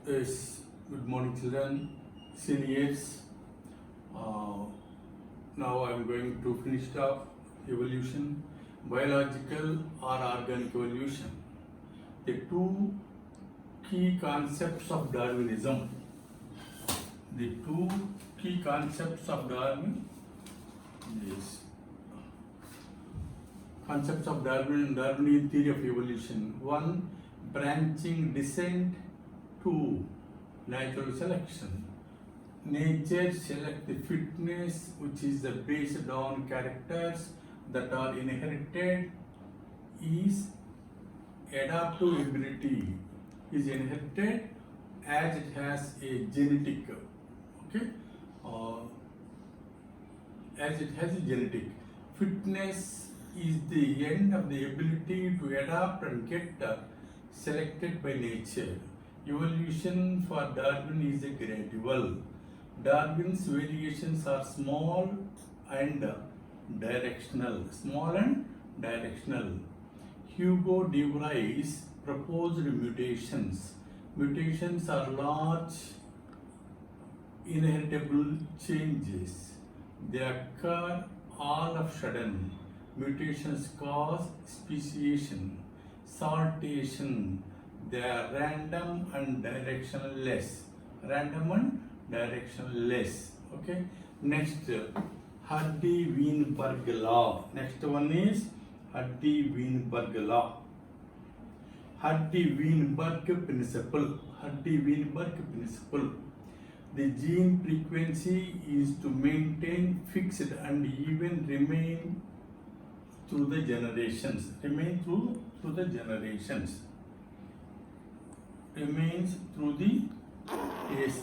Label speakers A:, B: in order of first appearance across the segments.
A: Yes, good morning, children, seniors. Uh, Now I am going to finish off evolution, biological or organic evolution. The two key concepts of Darwinism. The two key concepts of Darwin. Yes. Concepts of Darwinian theory of evolution. One, branching descent. Two, natural selection. Nature select the fitness which is based on characters that are inherited. Is adaptive ability is inherited as it has a genetic, okay, as it has a genetic. Fitness is the end of the ability to adapt and get selected by nature. Evolution for Darwin is a gradual. Darwin's variations are small and directional. Small and directional. Hugo de Vries proposed mutations. Mutations are large inheritable changes. They occur all of a sudden. Mutations cause speciation, saltation. They are random and directionless. Random and directionless. Okay. Next, Hardy-Weinberg law. Next one is Hardy-Weinberg law. Hardy-Weinberg principle. Hardy-Weinberg principle. The gene frequency is to maintain fixed and even remain through the generations. Remain through the generations. Remains through the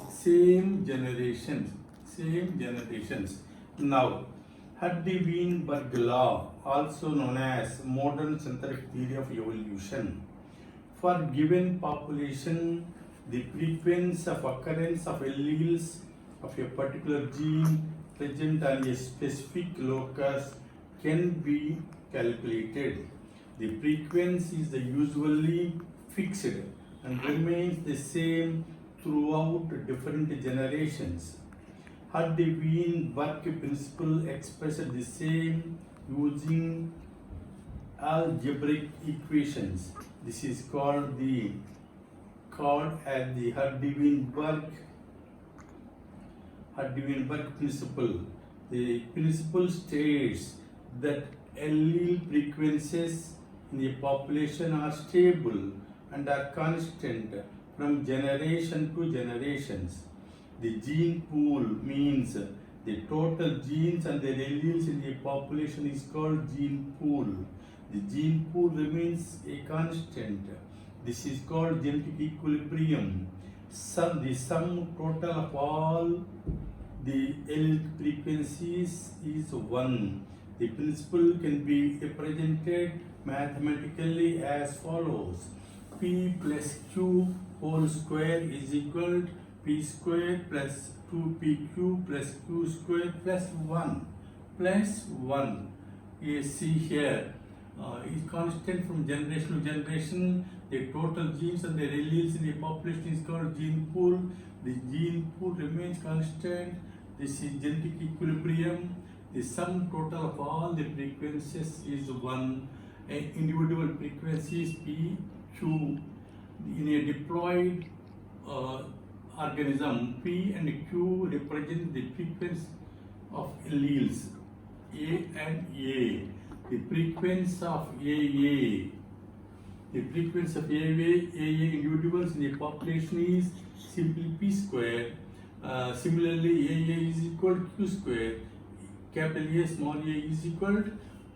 A: same generations. Same generations. Now, Hardy-Weinberg law, also known as modern synthetic theory of evolution. For given population, the frequency of occurrence of alleles of a particular gene present on a specific locus can be calculated. The frequency is usually fixed and remains the same throughout different generations. Hardy-Weinberg principle expresses the same using algebraic equations. This is called as the Hardy-Weinberg principle. The principle states that allele frequencies in a population are stable and are constant from generation to generations. The gene pool means the total genes and their alleles in a population is called gene pool. The gene pool remains a constant. This is called genetic equilibrium. The sum total of all the allele frequencies is 1. The principle can be represented mathematically as follows. P plus Q whole square is equal to P square plus 2PQ plus Q square plus 1 plus 1. You see here is constant from generation to generation. The total genes and their alleles in a population is called gene pool. The gene pool remains constant. This is genetic equilibrium. The sum total of all the frequencies is 1. Individual frequencies P, Q. In a diploid organism, P and Q represent the frequency of alleles A and A. The frequency of AA, AA individuals in a population is simply P square. Similarly, AA is equal to Q square. Capital A, small a is equal to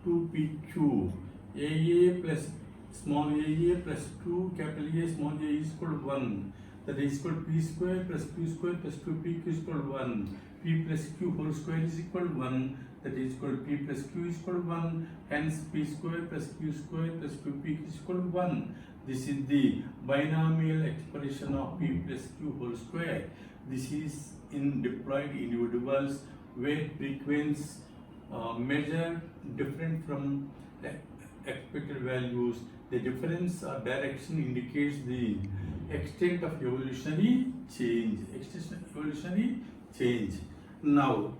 A: 2PQ. AA plus small a plus 2 capital A small a is equal to 1. That is equal to P square plus Q square plus 2PQ is equal to 1. P plus Q whole square is equal to 1. That is equal to P plus Q is equal to 1. Hence P square plus Q square plus 2PQ is equal to 1. This is the binomial expression of P plus Q whole square. This is in diploid individuals where frequencies measure different from expected values. The difference or direction indicates the extent of evolutionary change. Evolutionary change. Now,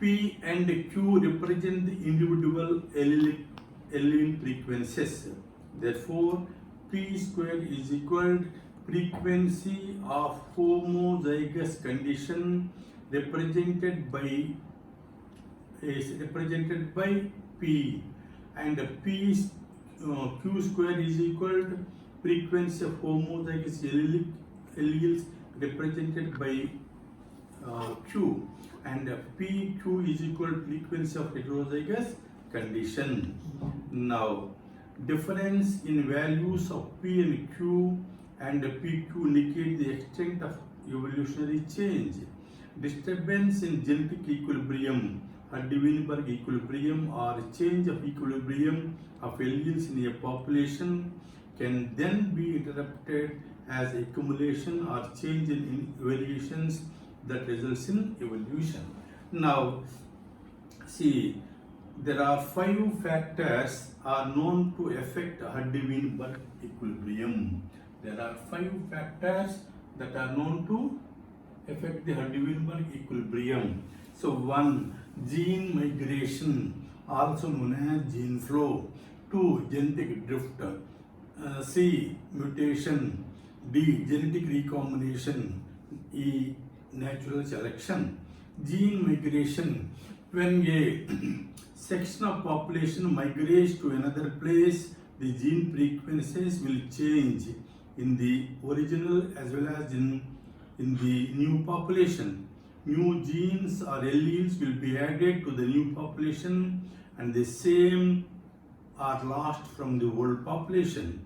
A: P and Q represent the individual allele frequencies. Therefore, P square is equal to frequency of homozygous condition represented by P, and Q square is equal to frequency of homozygous alleles represented by Q, and PQ is equal to frequency of heterozygous condition. Now, difference in values of P and Q and PQ indicate the extent of evolutionary change. Disturbance in genetic equilibrium, Hardy-Weinberg equilibrium, or change of equilibrium of alleles in a population can then be interpreted as accumulation or change in variations that results in evolution. Now, see, there are 5 factors are known to affect Hardy-Weinberg equilibrium. There are 5 factors that are known to affect the Hardy-Weinberg equilibrium. So, 1. Gene migration, also known as gene flow. 2. Genetic drift. C. Mutation. D. Genetic recombination. E. Natural selection. Gene migration, when a section of population migrates to another place, the gene frequencies will change in the original as well as in the new population. New genes or alleles will be added to the new population, and the same are lost from the old population.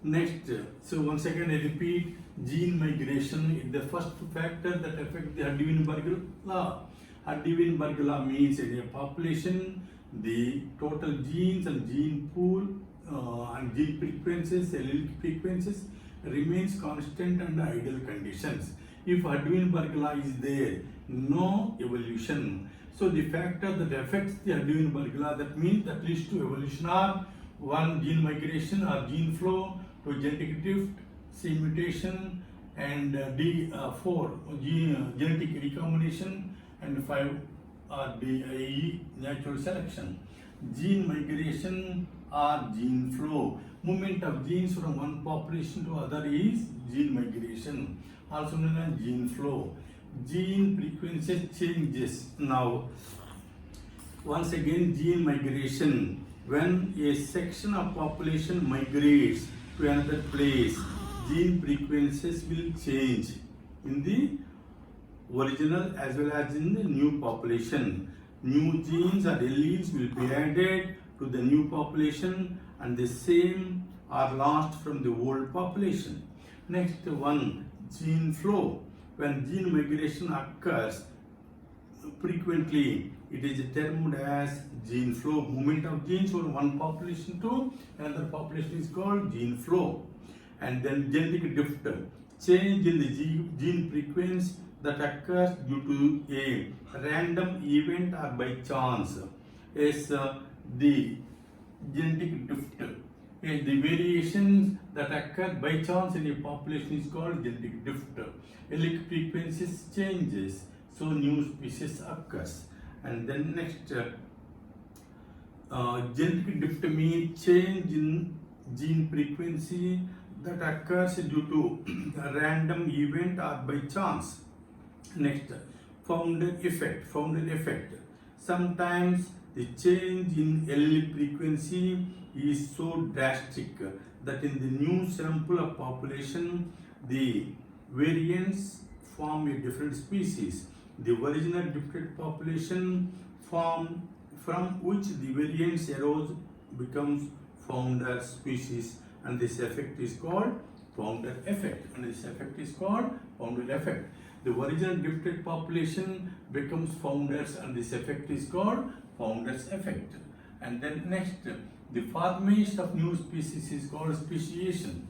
A: Next, so once again I repeat, gene migration is the first factor that affects the Hardy-Weinberg law. Hardy-Weinberg law means in a population, the total genes and gene pool and gene frequencies, allelic frequencies remains constant under ideal conditions. If Hardy-Weinberg law is there, no evolution. So the factor that affects the Hardy-Weinberg law, that means that leads to evolution, are 1. Gene migration or gene flow, 2. Genetic drift, C. Mutation, and D. 4. Genetic recombination, and 5. E. Natural selection. Gene migration or gene flow, movement of genes from one population to other is gene migration, also known as gene flow. Gene frequency changes. Now, once again, gene migration, when a section of population migrates to another place, gene frequencies will change in the original as well as in the new population. New genes or alleles will be added to the new population, and the same are lost from the old population. Next one, gene flow. When gene migration occurs frequently, it is termed as gene flow. Movement of genes from one population to another population is called gene flow. And then genetic drift, change in the gene frequency that occurs due to a random event or by chance is the genetic drift. The variations that occur by chance in a population is called genetic drift. Allelic frequencies changes, so new species occurs. And then next, genetic drift means change in gene frequency that occurs due to a random event or by chance. Next, founder effect. Sometimes the change in allelic frequency is so drastic that in the new sample of population, the variants form a different species. The original drifted population from which the variants arose becomes founder species, and this effect is called founder effect. The original drifted population becomes founders, and this effect is called founder's effect. And then next, the formation of new species is called speciation.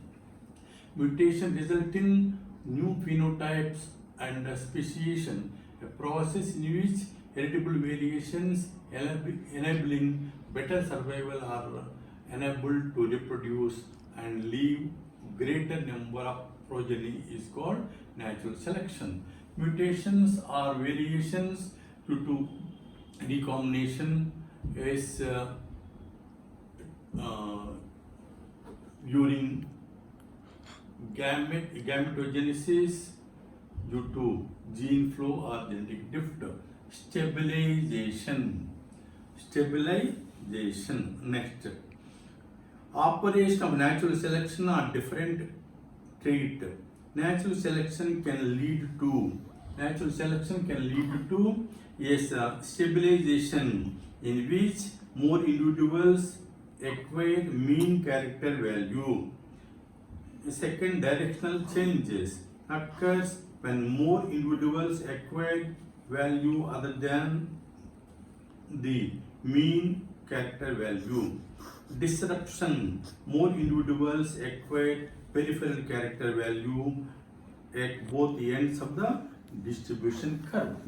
A: Mutation results in new phenotypes, and speciation, a process in which heritable variations enabling better survival are enabled to reproduce and live greater number of progeny is called natural selection. Mutations are variations due to recombination is during gametogenesis due to gene flow or genetic drift. Stabilization. Next, operation of natural selection are different trait. Natural selection can lead to yes, stabilization, in which more individuals acquire mean character value. Second, directional changes occurs when more individuals acquire value other than the mean character value. Disruption, more individuals acquire peripheral character value at both ends of the distribution curve.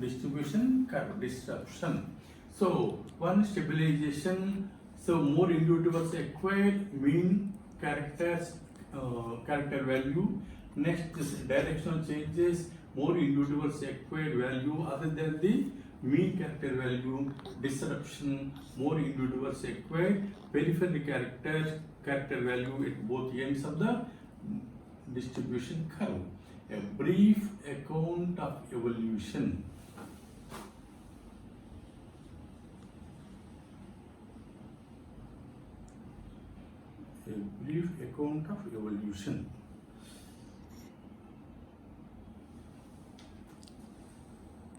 A: Disruption. So one, stabilization, so more individuals acquire mean character value. Next is directional changes, more individuals acquire value other than the mean character value. Disruption, more individuals acquire peripheral character value at both ends of the distribution curve. A brief account of evolution. A brief account of evolution.